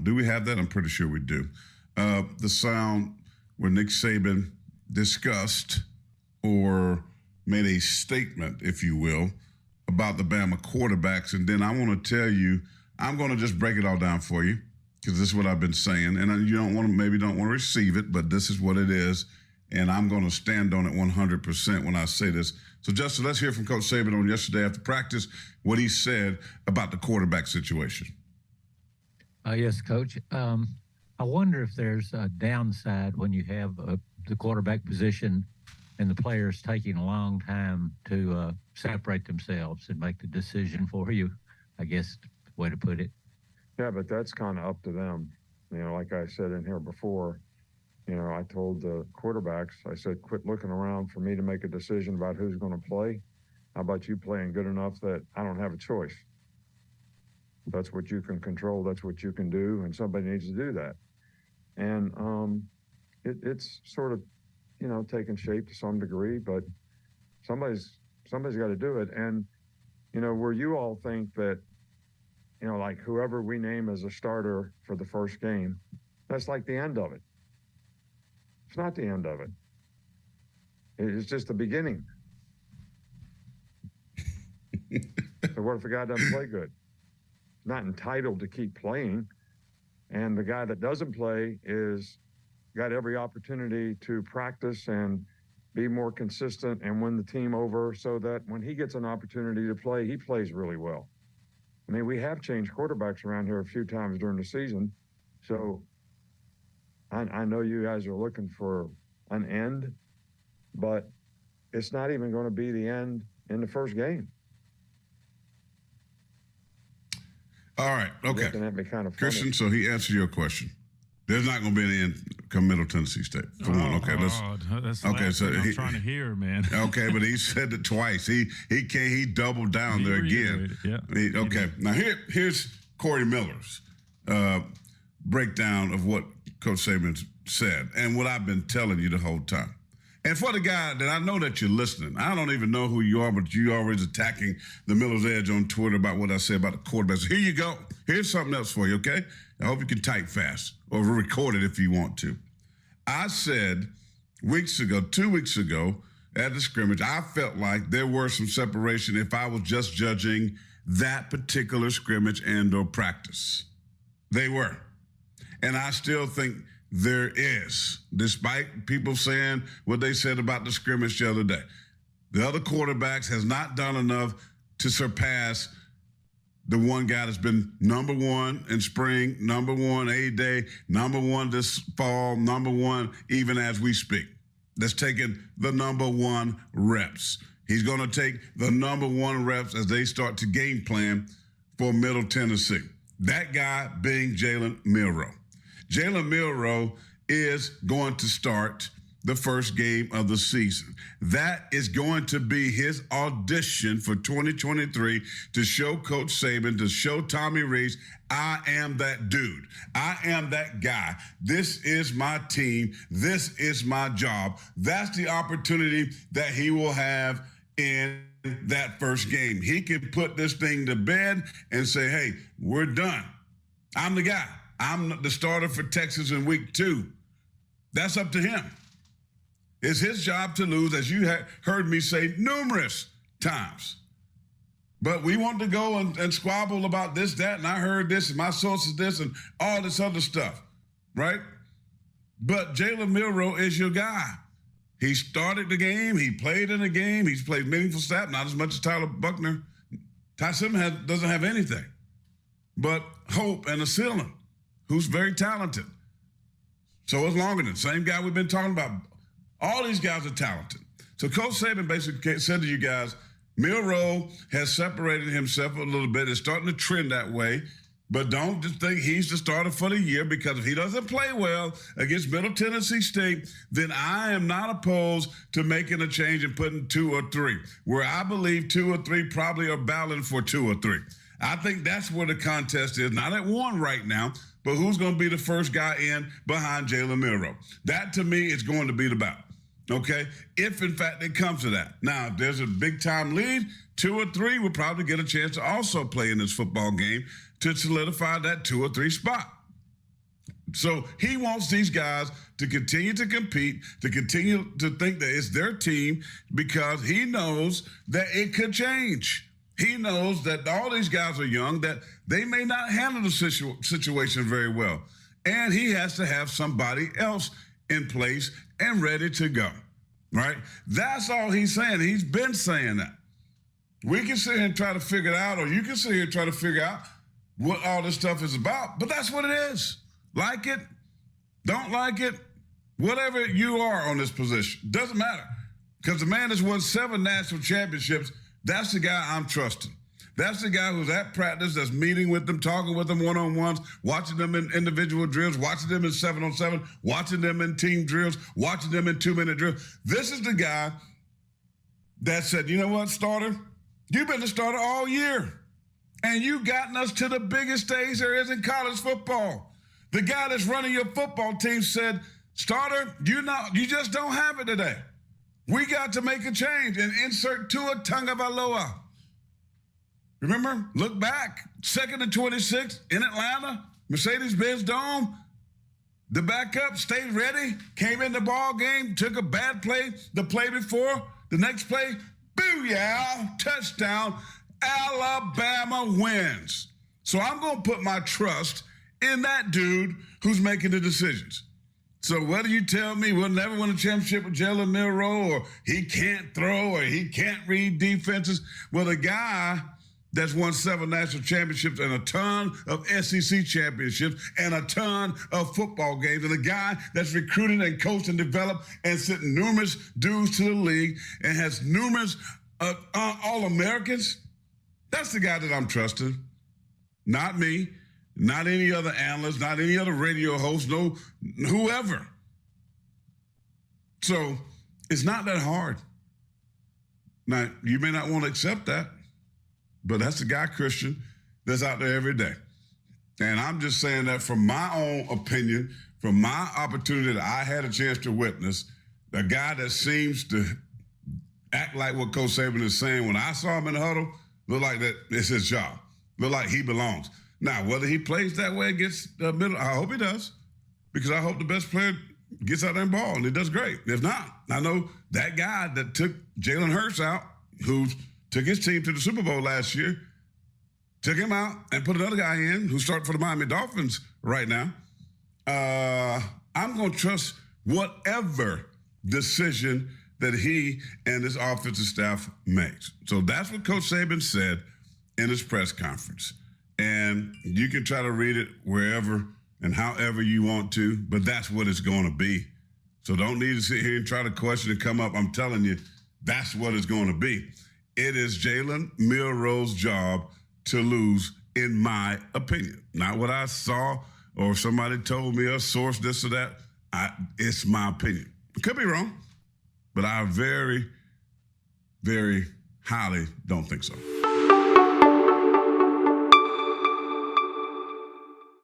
Do we have that? I'm pretty sure we do. The sound where Nick Saban discussed or made a statement, if you will, about the Bama quarterbacks. And then I want to tell you, I'm going to just break it all down for you because this is what I've been saying. And you don't want to receive it, but this is what it is. And I'm going to stand on it 100% when I say this. So, Justin, let's hear from Coach Saban on yesterday after practice, what he said about the quarterback situation. Yes, Coach. I wonder if there's a downside when you have the quarterback position and the players taking a long time to separate themselves and make the decision for you, I guess the way to put it. Yeah, but that's kind of up to them. Like I said in here before, I told the quarterbacks, I said, quit looking around for me to make a decision about who's going to play. How about you playing good enough that I don't have a choice? That's what you can control. That's what you can do. And somebody needs to do that. And it's sort of, taking shape to some degree, but somebody's got to do it. And, where you all think that, like whoever we name as a starter for the first game, that's like the end of it. It's not the end of it. It's just the beginning. So what if a guy doesn't play good? He's not entitled to keep playing. And the guy that doesn't play is got every opportunity to practice and be more consistent and win the team over so that when he gets an opportunity to play, he plays really well. I mean, we have changed quarterbacks around here a few times during the season. So I know you guys are looking for an end, but it's not even going to be the end in the first game. All right. Okay. Looking at me kind of funny. Christian, so he answered your question. There's not going to be any end come Middle Tennessee State. For one. Okay, that's okay. So I'm trying to hear, man. Okay, but he said it twice. He doubled down there again. Yeah. Okay. Now here's Corey Miller's breakdown of what Coach Saban said and what I've been telling you the whole time. And for the guy that I know that you're listening, I don't even know who you are, but you always attacking the Miller's Edge on Twitter about what I say about the quarterbacks. Here you go. Here's something else for you, okay? I hope you can type fast or record it if you want to. I said 2 weeks ago at the scrimmage, I felt like there were some separation if I was just judging that particular scrimmage and or practice. They were. And I still think there is, despite people saying what they said about the scrimmage the other day. The other quarterbacks has not done enough to surpass the one guy that's been number one in spring, number one A-Day, number one this fall, number one even as we speak. That's taking the number one reps. He's going to take the number one reps as they start to game plan for Middle Tennessee. That guy being Jalen Milroe. Jalen Milroe is going to start the first game of the season. That is going to be his audition for 2023 to show Coach Saban, to show Tommy Rees, I am that dude. I am that guy. This is my team. This is my job. That's the opportunity that he will have in that first game. He can put this thing to bed and say, hey, we're done. I'm the guy. I'm the starter for Texas in week 2. That's up to him. It's his job to lose, as you heard me say numerous times. But we want to go and squabble about this, that, and I heard this, and my source is this, and all this other stuff, right? But Jalen Milroe is your guy. He started the game. He played in the game. He's played meaningful snaps, not as much as Tyler Buckner. Ty Simmons doesn't have anything but hope and a ceiling, who's very talented. So is Longerton, same guy we've been talking about. All these guys are talented. So Coach Saban basically said to you guys, Milroe has separated himself a little bit. It's starting to trend that way. But don't just think he's the starter for the year, because if he doesn't play well against Middle Tennessee State, then I am not opposed to making a change and putting 2 or 3, where I believe 2 or 3 probably are battling for 2 or 3. I think that's where the contest is, not at 1 right now, but who's going to be the first guy in behind Jalen Milroe. That, to me, is going to be the battle, okay? If, in fact, it comes to that. Now, if there's a big-time lead, 2 or 3 will probably get a chance to also play in this football game to solidify that 2 or 3 spot. So he wants these guys to continue to compete, to continue to think that it's their team, because he knows that it could change. He knows that all these guys are young, that they may not handle the situation very well. And he has to have somebody else in place and ready to go, right? That's all he's saying. He's been saying that. We can sit here and try to figure it out, or you can sit here and try to figure out what all this stuff is about, but that's what it is. Like it, don't like it, whatever you are on this position, doesn't matter. Because the man has won 7 national championships. That's the guy I'm trusting. That's the guy who's at practice, that's meeting with them, talking with them one-on-ones, watching them in individual drills, watching them in 7-on-7, watching them in team drills, watching them in 2-minute drills. This is the guy that said, you know what, starter? You've been the starter all year. And you've gotten us to the biggest stage there is in college football. The guy that's running your football team said, starter, you just don't have it today. We got to make a change and insert Tua Tagovailoa. Remember, look back, 2nd and 26 in Atlanta, Mercedes-Benz Dome. The backup stayed ready, came in the ball game, took a bad play the play before. The next play, booyah, touchdown, Alabama wins. So I'm going to put my trust in that dude who's making the decisions. So whether you tell me we'll never win a championship with Jalen Milroe, or he can't throw, or he can't read defenses, well, the guy that's won 7 national championships and a ton of SEC championships and a ton of football games, and a guy that's recruited and coached and developed and sent numerous dudes to the league and has numerous All-Americans, that's the guy that I'm trusting. Not me, not any other analyst, not any other radio host, no, whoever. So it's not that hard. Now, you may not want to accept that, but that's the guy, Christian, that's out there every day. And I'm just saying that from my own opinion, from my opportunity that I had a chance to witness, the guy that seems to act like what Coach Saban is saying, when I saw him in the huddle, look like that it's his job. Look like he belongs. Now, whether he plays that way against the middle, I hope he does, because I hope the best player gets out there and ball, and he does great. If not, I know that guy that took Jalen Hurts out, who took his team to the Super Bowl last year, took him out and put another guy in who's starting for the Miami Dolphins right now. I'm going to trust whatever decision that he and his offensive staff makes. So that's what Coach Saban said in his press conference. And you can try to read it wherever and however you want to, but that's what it's going to be. So don't need to sit here and try to question and come up. I'm telling you, that's what it's going to be. It is Jalen Milroe's job to lose, in my opinion. Not what I saw or somebody told me, a source, this or that. It's my opinion. It could be wrong, but I very, very highly don't think so.